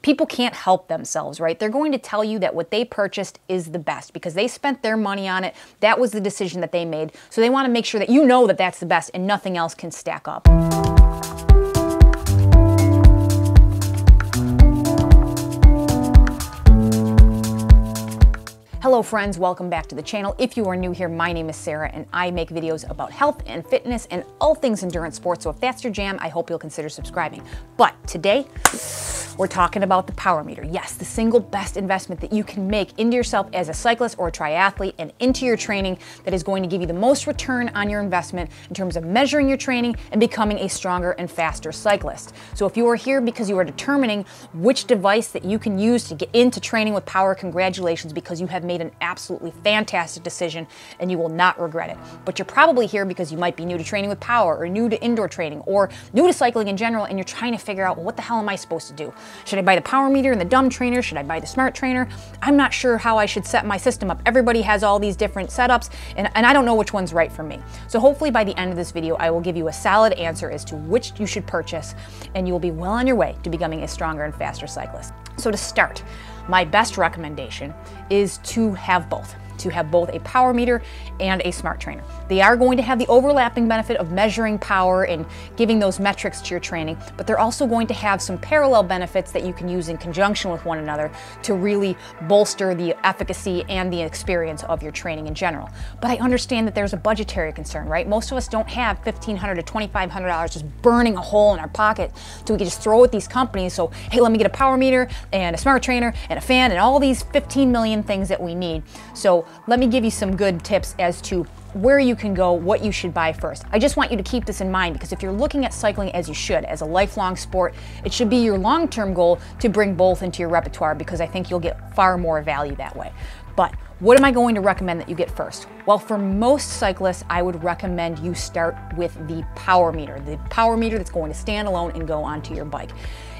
people can't help themselves, right? They're going to tell you that what they purchased is the best because they spent their money on it. That was the decision that they made. So they want to make sure that you know that that's the best and nothing else can stack up. Hello friends, welcome back to the channel. If you are new here, my name is Sarah and I make videos about health and fitness and all things endurance sports. So if that's your jam, I hope you'll consider subscribing. But today, we're talking about the power meter. Yes, the single best investment that you can make into yourself as a cyclist or a triathlete and into your training that is going to give you the most return on your investment in terms of measuring your training and becoming a stronger and faster cyclist. So if you are here because you are determining which device that you can use to get into training with power, congratulations, because you have made an absolutely fantastic decision and you will not regret it. But you're probably here because you might be new to training with power or new to indoor training or new to cycling in general and you're trying to figure out, well, what the hell am I supposed to do? Should I buy the power meter and the dumb trainer? Should I buy the smart trainer? I'm not sure how I should set my system up. Everybody has all these different setups and I don't know which one's right for me. So hopefully by the end of this video, I will give you a solid answer as to which you should purchase and you will be well on your way to becoming a stronger and faster cyclist. So to start, my best recommendation is to have both a power meter and a smart trainer. They are going to have the overlapping benefit of measuring power and giving those metrics to your training, but they're also going to have some parallel benefits that you can use in conjunction with one another to really bolster the efficacy and the experience of your training in general. But I understand that there's a budgetary concern, right? Most of us don't have $1,500 to $2,500 just burning a hole in our pocket so we can just throw at these companies. So, hey, let me get a power meter and a smart trainer and a fan and all these 15 million things that we need. So let me give you some good tips as to where you can go, what you should buy first. I just want you to keep this in mind because if you're looking at cycling as you should, as a lifelong sport, it should be your long-term goal to bring both into your repertoire because I think you'll get far more value that way. But what am I going to recommend that you get first? Well, for most cyclists, I would recommend you start with the power meter that's going to stand alone and go onto your bike.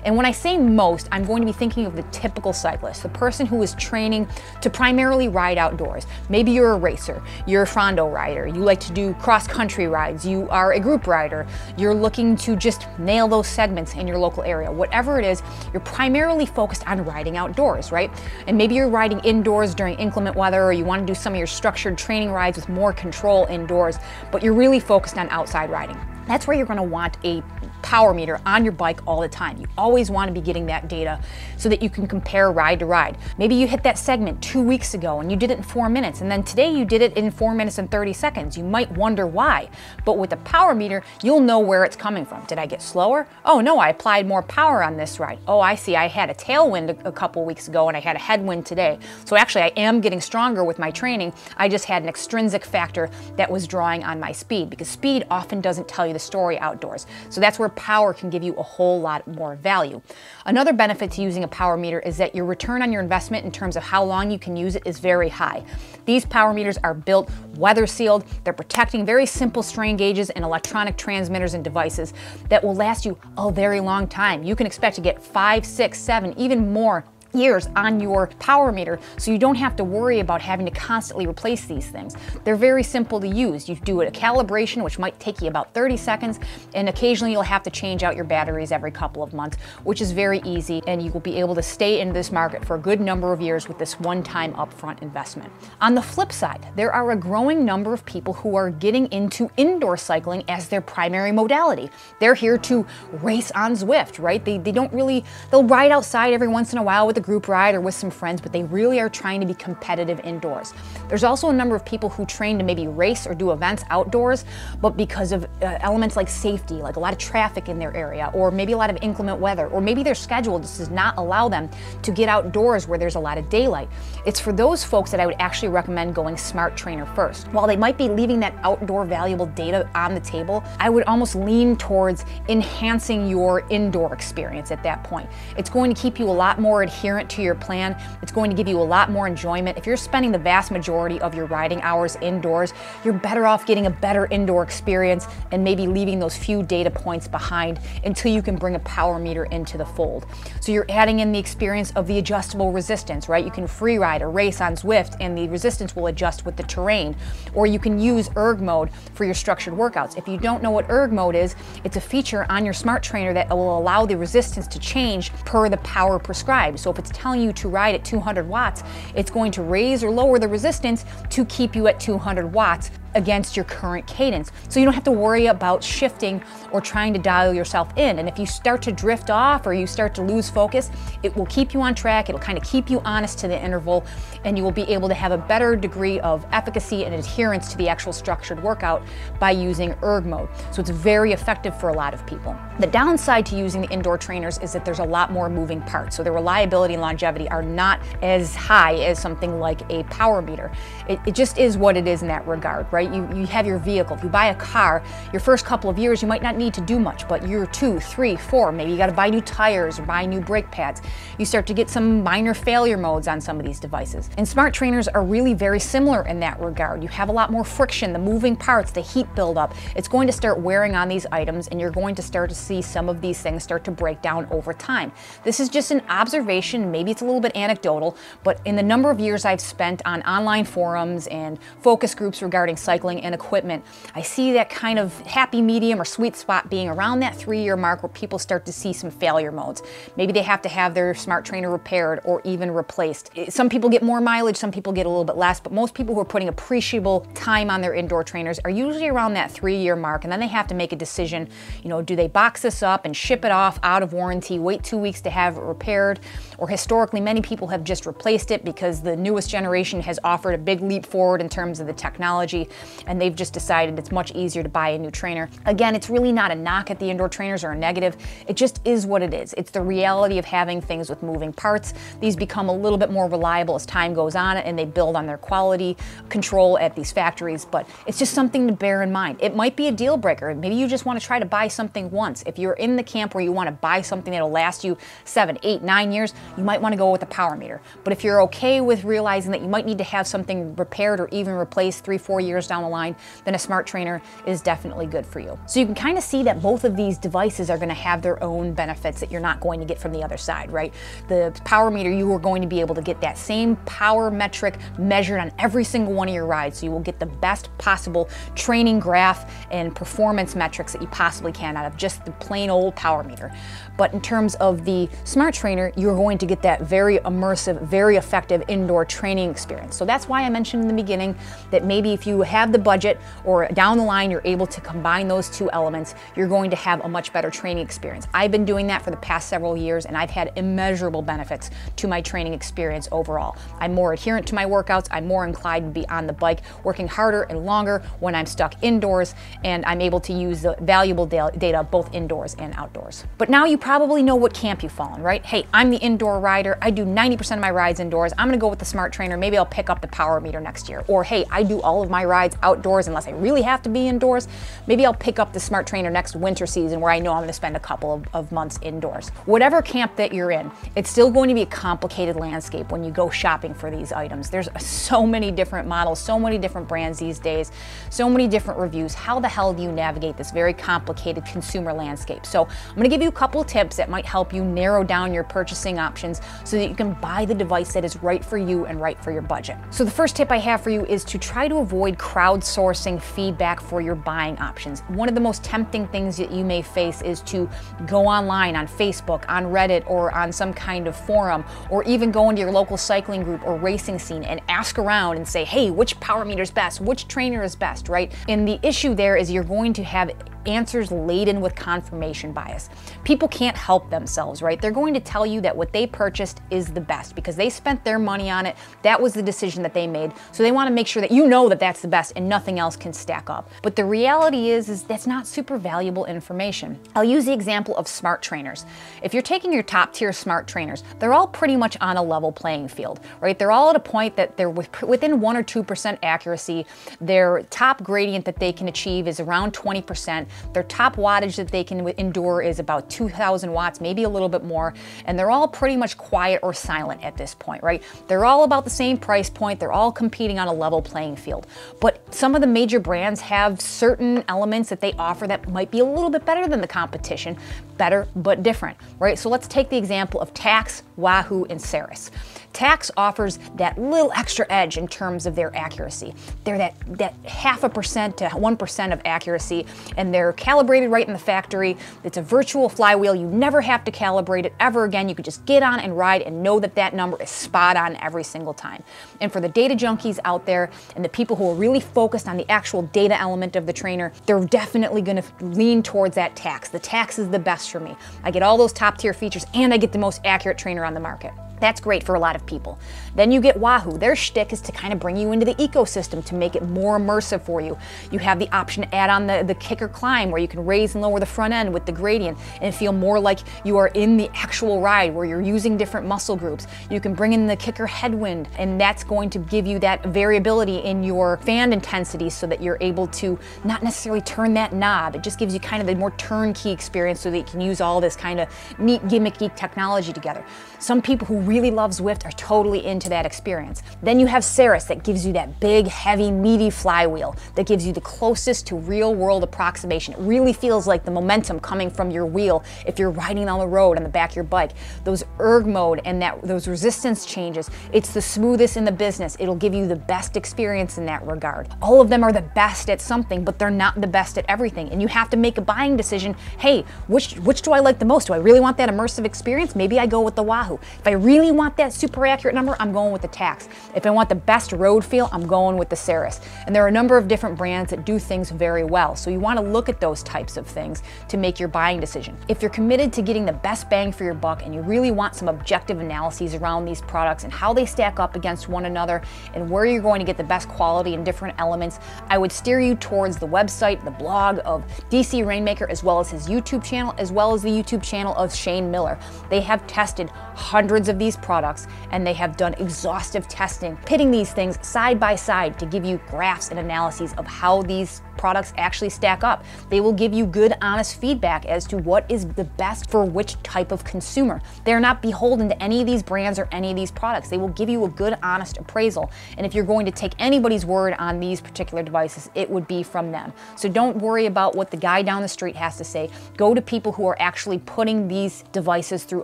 And when I say most, I'm going to be thinking of the typical cyclist, the person who is training to primarily ride outdoors. Maybe you're a racer, you're a Frondo rider, you like to do cross-country rides, you are a group rider, you're looking to just nail those segments in your local area. Whatever it is, you're primarily focused on riding outdoors, right? And maybe you're riding indoors during inclement weather, or you want to do some of your structured training rides with more control indoors, but you're really focused on outside riding. That's where you're going to want a power meter on your bike all the time. You always want to be getting that data so that you can compare ride to ride. Maybe you hit that segment 2 weeks ago and you did it in 4 minutes, and then today you did it in 4 minutes and 30 seconds. You might wonder why, but with the power meter, you'll know where it's coming from. Did I get slower? Oh no, I applied more power on this ride. Oh, I see, I had a tailwind a couple weeks ago and I had a headwind today. So actually I am getting stronger with my training. I just had an extrinsic factor that was drawing on my speed because speed often doesn't tell you the story outdoors. So that's where power can give you a whole lot more value. Another benefit to using a power meter is that your return on your investment in terms of how long you can use it is very high. These power meters are built weather sealed. They're protecting very simple strain gauges and electronic transmitters and devices that will last you a very long time. You can expect to get 5, 6, 7, even more years on your power meter, so you don't have to worry about having to constantly replace these things. They're very simple to use. You do a calibration, which might take you about 30 seconds, and occasionally you'll have to change out your batteries every couple of months, which is very easy, and you will be able to stay in this market for a good number of years with this one-time upfront investment. On the flip side, there are a growing number of people who are getting into indoor cycling as their primary modality. They're here to race on Zwift, right? They'll ride outside every once in a while with a group ride or with some friends, but they really are trying to be competitive indoors. There's also a number of people who train to maybe race or do events outdoors, but because of elements like safety, like a lot of traffic in their area, or maybe a lot of inclement weather, or maybe their schedule just does not allow them to get outdoors where there's a lot of daylight. It's for those folks that I would actually recommend going smart trainer first. While they might be leaving that outdoor valuable data on the table, I would almost lean towards enhancing your indoor experience at that point. It's going to keep you a lot more adherent adherent to your plan, it's going to give you a lot more enjoyment. If you're spending the vast majority of your riding hours indoors, you're better off getting a better indoor experience and maybe leaving those few data points behind until you can bring a power meter into the fold. So you're adding in the experience of the adjustable resistance, right? You can free ride or race on Zwift and the resistance will adjust with the terrain. Or you can use erg mode for your structured workouts. If you don't know what erg mode is, it's a feature on your smart trainer that will allow the resistance to change per the power prescribed. So if it's telling you to ride at 200 watts, it's going to raise or lower the resistance to keep you at 200 watts against your current cadence. So you don't have to worry about shifting or trying to dial yourself in. And if you start to drift off or you start to lose focus, it will keep you on track. It'll kind of keep you honest to the interval, and you will be able to have a better degree of efficacy and adherence to the actual structured workout by using erg mode. So it's very effective for a lot of people. The downside to using the indoor trainers is that there's a lot more moving parts. So the reliability and longevity are not as high as something like a power meter. It just is what it is in that regard, right? You have your vehicle. If you buy a car, your first couple of years, you might not need to do much, but year 2, 3, 4, maybe you got to buy new tires or buy new brake pads. You start to get some minor failure modes on some of these devices. And smart trainers are really very similar in that regard. You have a lot more friction, the moving parts, the heat buildup. It's going to start wearing on these items, and you're going to start to see some of these things start to break down over time. This is just an observation. Maybe it's a little bit anecdotal, but in the number of years I've spent on online forums and focus groups regarding cycling and equipment, I see that kind of happy medium or sweet spot being around that 3-year mark where people start to see some failure modes. Maybe they have to have their smart trainer repaired or even replaced. Some people get more mileage, some people get a little bit less, but most people who are putting appreciable time on their indoor trainers are usually around that 3-year mark, and then they have to make a decision, you know, do they box this up and ship it off out of warranty, wait 2 weeks to have it repaired, or historically many people have just replaced it because the newest generation has offered a big leap forward in terms of the technology, and they've just decided it's much easier to buy a new trainer. Again, it's really not a knock at the indoor trainers or a negative. It just is what it is. It's the reality of having things with moving parts. These become a little bit more reliable as time goes on, and they build on their quality control at these factories, but it's just something to bear in mind. It might be a deal breaker. Maybe you just want to try to buy something once. If you're in the camp where you want to buy something that'll last you 7, 8, 9 years, you might want to go with a power meter. But if you're okay with realizing that you might need to have something repaired or even replaced 3, 4 years down the line, then a smart trainer is definitely good for you. So you can kind of see that both of these devices are going to have their own benefits that you're not going to get from the other side, right? The power meter, you are going to be able to get that same power metric measured on every single one of your rides, so you will get the best possible training graph and performance metrics that you possibly can out of just the plain old power meter. But in terms of the smart trainer, you're going to get that very immersive, very effective indoor training experience. So that's why I mentioned in the beginning that maybe if you have the budget or down the line you're able to combine those two elements, you're going to have a much better training experience. I've been doing that for the past several years, and I've had immeasurable benefits to my training experience overall. I'm more adherent to my workouts, I'm more inclined to be on the bike, working harder and longer when I'm stuck indoors, and I'm able to use the valuable data both indoors and outdoors. But now you probably know what camp you fall in, right? Hey, I'm the indoor rider, I do 90% of my rides indoors, I'm gonna go with the smart trainer, maybe I'll pick up the power meter next year. Or hey, I do all of my rides outdoors unless I really have to be indoors, maybe I'll pick up the smart trainer next winter season where I know I'm gonna spend a couple of months indoors. Whatever camp that you're in, it's still going to be a complicated landscape when you go shopping for these items. There's so many different models, so many different brands these days, so many different reviews. How the hell do you navigate this very complicated consumer landscape? So I'm gonna give you a couple of tips that might help you narrow down your purchasing options so that you can buy the device that is right for you and right for your budget. So the first tip I have for you is to try to avoid crowdsourcing feedback for your buying options. One of the most tempting things that you may face is to go online on Facebook, on Reddit, or on some kind of forum, or even go into your local cycling group or racing scene and ask around and say, hey, which power meter is best? Which trainer is best, right? And the issue there is you're going to have answers laden with confirmation bias. People can't help themselves, right? They're going to tell you that what they purchased is the best because they spent their money on it. That was the decision that they made. So they want to make sure that you know that that's the best and nothing else can stack up. But the reality is that's not super valuable information. I'll use the example of smart trainers. If you're taking your top tier smart trainers, they're all pretty much on a level playing field, right? They're all at a point that they're within 1 or 2% accuracy. Their top gradient that they can achieve is around 20%. Their top wattage that they can endure is about 2,000 watts, maybe a little bit more, and they're all pretty much quiet or silent at this point, right? They're all about the same price point. They're all competing on a level playing field. But some of the major brands have certain elements that they offer that might be a little bit better than the competition, better but different, right? So let's take the example of Tacx, Wahoo, and Ceres. Tacx offers that little extra edge in terms of their accuracy. They're that 0.5% to 1% of accuracy, and they're calibrated right in the factory. It's a virtual flywheel. You never have to calibrate it ever again. You could just get on and ride and know that that number is spot on every single time. And for the data junkies out there and the people who are really focused on the actual data element of the trainer, they're definitely going to lean towards that Tacx. The Tacx is the best for me. I get all those top tier features and I get the most accurate trainer on the market. That's great for a lot of people. Then you get Wahoo. Their shtick is to kind of bring you into the ecosystem to make it more immersive for you. You have the option to add on the kicker climb where you can raise and lower the front end with the gradient and feel more like you are in the actual ride where you're using different muscle groups. You can bring in the kicker headwind, and that's going to give you that variability in your fan intensity so that you're able to not necessarily turn that knob. It just gives you kind of the more turnkey experience so that you can use all this kind of neat gimmicky technology together. Some people who really love Zwift are totally into that experience. Then you have Ceres that gives you that big, heavy, meaty flywheel that gives you the closest to real world approximation. It really feels like the momentum coming from your wheel if you're riding on the road on the back of your bike. Those erg mode and those resistance changes, it's the smoothest in the business. It'll give you the best experience in that regard. All of them are the best at something, but they're not the best at everything. And you have to make a buying decision. Hey, which do I like the most? Do I really want that immersive experience? Maybe I go with the Wahoo. If I really want that super accurate number, I'm going with the Tacx. If I want the best road feel, I'm going with the Ceres. And there are a number of different brands that do things very well. So you want to look at those types of things to make your buying decision. If you're committed to getting the best bang for your buck and you really want some objective analyses around these products and how they stack up against one another and where you're going to get the best quality in different elements, I would steer you towards the website, the blog of DC Rainmaker, as well as his YouTube channel, as well as the YouTube channel of Shane Miller. They have tested hundreds of these products and they have done exhaustive testing, pitting these things side by side to give you graphs and analyses of how these products actually stack up. They will give you good, honest feedback as to what is the best for which type of consumer. They're not beholden to any of these brands or any of these products. They will give you a good, honest appraisal. And if you're going to take anybody's word on these particular devices, it would be from them. So don't worry about what the guy down the street has to say. Go to people who are actually putting these devices through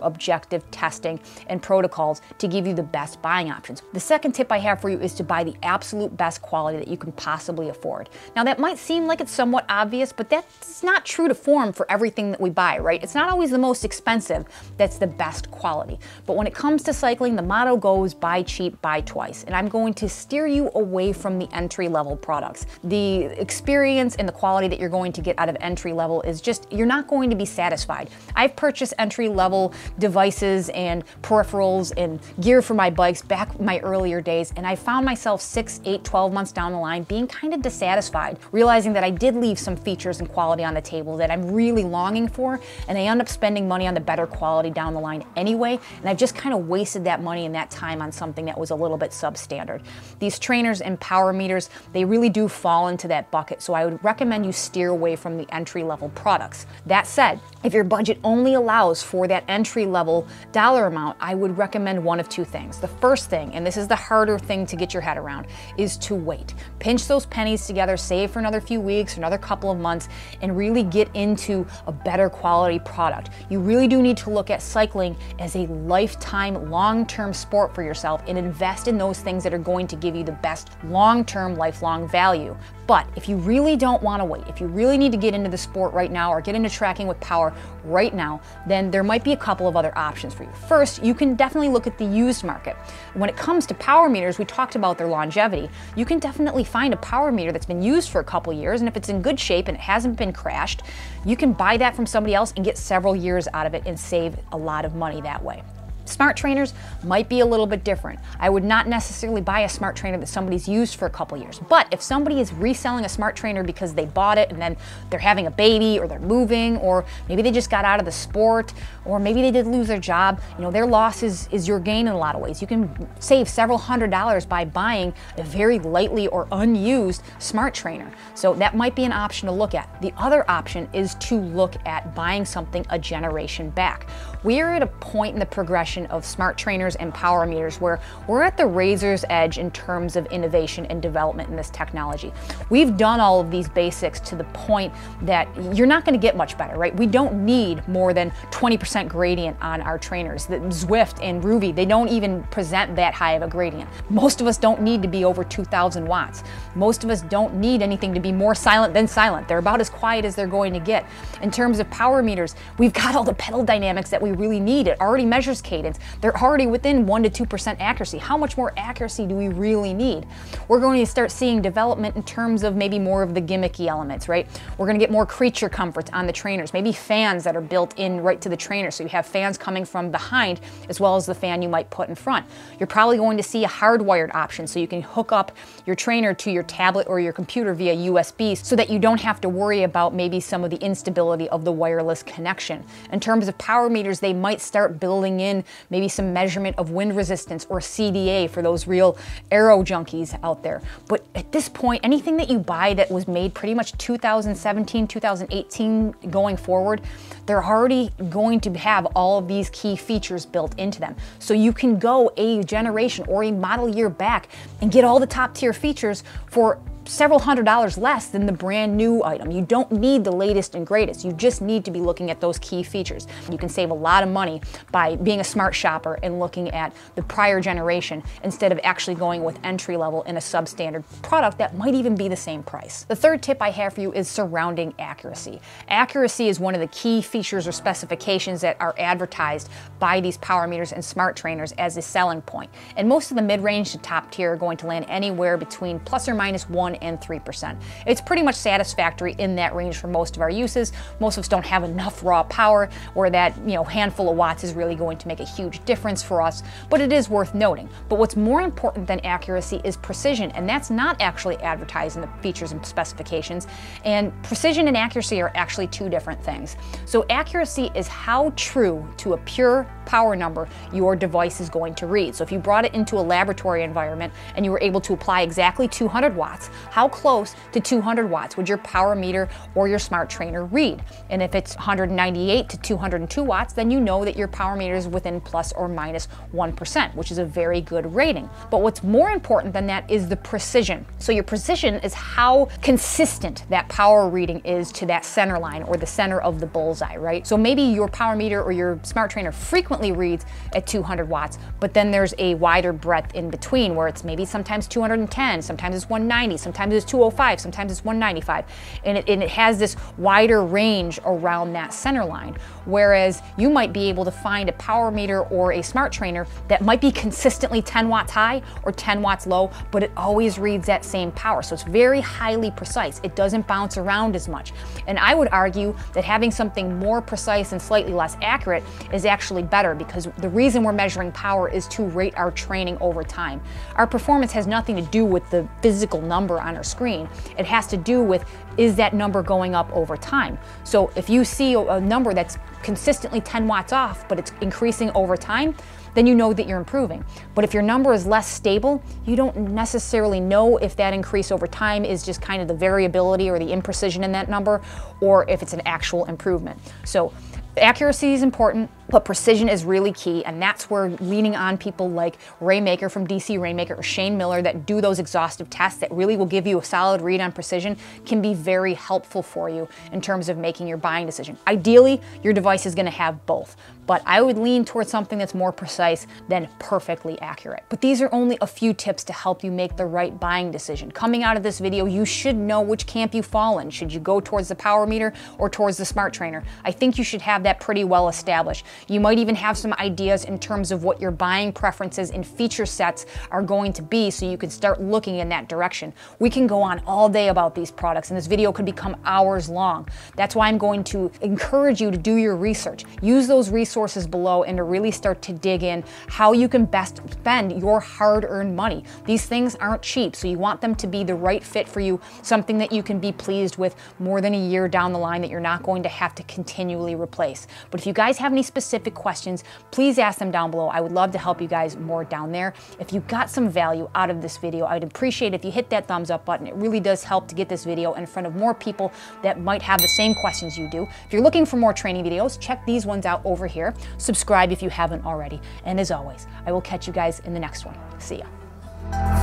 objective testing and protocols to give you the best buying options. The second tip I have for you is to buy the absolute best quality that you can possibly afford. Now that might seem like it's somewhat obvious, but that's not true to form for everything that we buy, right? It's not always the most expensive that's the best quality. But when it comes to cycling, the motto goes buy cheap, buy twice. And I'm going to steer you away from the entry-level products. The experience and the quality that you're going to get out of entry-level is just, you're not going to be satisfied. I've purchased entry-level devices and peripherals and gear for my bikes back in my earlier days, and I found myself 6, 8, 12 months down the line being kind of dissatisfied, realizing that I did leave some features and quality on the table that I'm really longing for, and I end up spending money on the better quality down the line anyway, and I've just kind of wasted that money and that time on something that was a little bit substandard. These trainers and power meters, they really do fall into that bucket, so I would recommend you steer away from the entry-level products. That said, if your budget only allows for that entry-level dollar amount, I would recommend one of two things. The first thing, and this is the harder thing to get your head around, is to wait. Pinch those pennies together, save for another few weeks, another couple of months, and really get into a better quality product. You really do need to look at cycling as a lifetime, long-term sport for yourself and invest in those things that are going to give you the best long-term, lifelong value. But if you really don't want to wait, if you really need to get into the sport right now or get into tracking with power right now, then there might be a couple of other options for you. First, you can definitely look at the used market. When it comes to power meters, we talked about their longevity. You can definitely find a power meter that's been used for a couple years, and if it's in good shape and it hasn't been crashed, you can buy that from somebody else and get several years out of it and save a lot of money that way. Smart trainers might be a little bit different. I would not necessarily buy a smart trainer that somebody's used for a couple years. But if somebody is reselling a smart trainer because they bought it and then they're having a baby or they're moving, or maybe they just got out of the sport, or maybe they did lose their job, you know, their loss is your gain in a lot of ways. You can save several $100s by buying a very lightly or unused smart trainer. So that might be an option to look at. The other option is to look at buying something a generation back. We are at a point in the progression of smart trainers and power meters where we're at the razor's edge in terms of innovation and development in this technology. We've done all of these basics to the point that you're not going to get much better, right? We don't need more than 20% gradient on our trainers. The Zwift and Ruby, they don't even present that high of a gradient. Most of us don't need to be over 2,000 watts. Most of us don't need anything to be more silent than silent. They're about as quiet as they're going to get. In terms of power meters, we've got all the pedal dynamics that we really need. It already measures cadence. They're already within 1 to 2% accuracy. How much more accuracy do we really need? We're going to start seeing development in terms of maybe more of the gimmicky elements, right? We're going to get more creature comforts on the trainers, maybe fans that are built in right to the trainer. So you have fans coming from behind as well as the fan you might put in front. You're probably going to see a hardwired option so you can hook up your trainer to your tablet or your computer via USB so that you don't have to worry about maybe some of the instability of the wireless connection. In terms of power meters, they might start building in maybe some measurement of wind resistance or CDA for those real aero junkies out there. But at this point, anything that you buy that was made pretty much 2017, 2018 going forward, they're already going to have all of these key features built into them. So you can go a generation or a model year back and get all the top tier features for several $100s less than the brand new item. You don't need the latest and greatest. You just need to be looking at those key features. You can save a lot of money by being a smart shopper and looking at the prior generation instead of actually going with entry level in a substandard product that might even be the same price. The third tip I have for you is surrounding accuracy. Accuracy is one of the key features or specifications that are advertised by these power meters and smart trainers as a selling point. And most of the mid-range to top tier are going to land anywhere between plus or minus 1 and 3%. It's pretty much satisfactory in that range for most of our uses. Most of us don't have enough raw power where that, handful of watts is really going to make a huge difference for us, but it is worth noting. But what's more important than accuracy is precision, and that's not actually advertised in the features and specifications. And precision and accuracy are actually two different things. So accuracy is how true to a pure power number your device is going to read. So if you brought it into a laboratory environment and you were able to apply exactly 200 watts, how close to 200 watts would your power meter or your smart trainer read? And if it's 198 to 202 watts, then you know that your power meter is within plus or minus 1%, which is a very good rating. But what's more important than that is the precision. So your precision is how consistent that power reading is to that center line or the center of the bullseye, right? So maybe your power meter or your smart trainer frequently reads at 200 watts, but then there's a wider breadth in between where it's maybe sometimes 210, sometimes it's 190, sometimes it's 205, sometimes it's 195. And it has this wider range around that center line. Whereas you might be able to find a power meter or a smart trainer that might be consistently 10 watts high or 10 watts low, but it always reads that same power. So it's very highly precise. It doesn't bounce around as much. And I would argue that having something more precise and slightly less accurate is actually better, because the reason we're measuring power is to rate our training over time. Our performance has nothing to do with the physical number on our screen. It has to do with, is that number going up over time? So if you see a number that's consistently 10 watts off, but it's increasing over time, then you know that you're improving. But if your number is less stable, you don't necessarily know if that increase over time is just kind of the variability or the imprecision in that number, or if it's an actual improvement. So accuracy is important, but precision is really key, and that's where leaning on people like Rainmaker from DC Rainmaker or Shane Miller that do those exhaustive tests that really will give you a solid read on precision can be very helpful for you in terms of making your buying decision. Ideally, your device is going to have both, but I would lean towards something that's more precise than perfectly accurate. But these are only a few tips to help you make the right buying decision. Coming out of this video, you should know which camp you fall in. Should you go towards the power meter or towards the smart trainer? I think you should have that pretty well established. You might even have some ideas in terms of what your buying preferences and feature sets are going to be, so you can start looking in that direction. We can go on all day about these products, and this video could become hours long. That's why I'm going to encourage you to do your research. Use those resources below and to really start to dig in how you can best spend your hard-earned money. These things aren't cheap, so you want them to be the right fit for you, something that you can be pleased with more than a year down the line that you're not going to have to continually replace. But if you guys have any specific questions, please ask them down below. I would love to help you guys more down there. If you got some value out of this video, I'd appreciate if you hit that thumbs up button. It really does help to get this video in front of more people that might have the same questions you do. If you're looking for more training videos, check these ones out over here. Subscribe if you haven't already. And as always, I will catch you guys in the next one. See ya.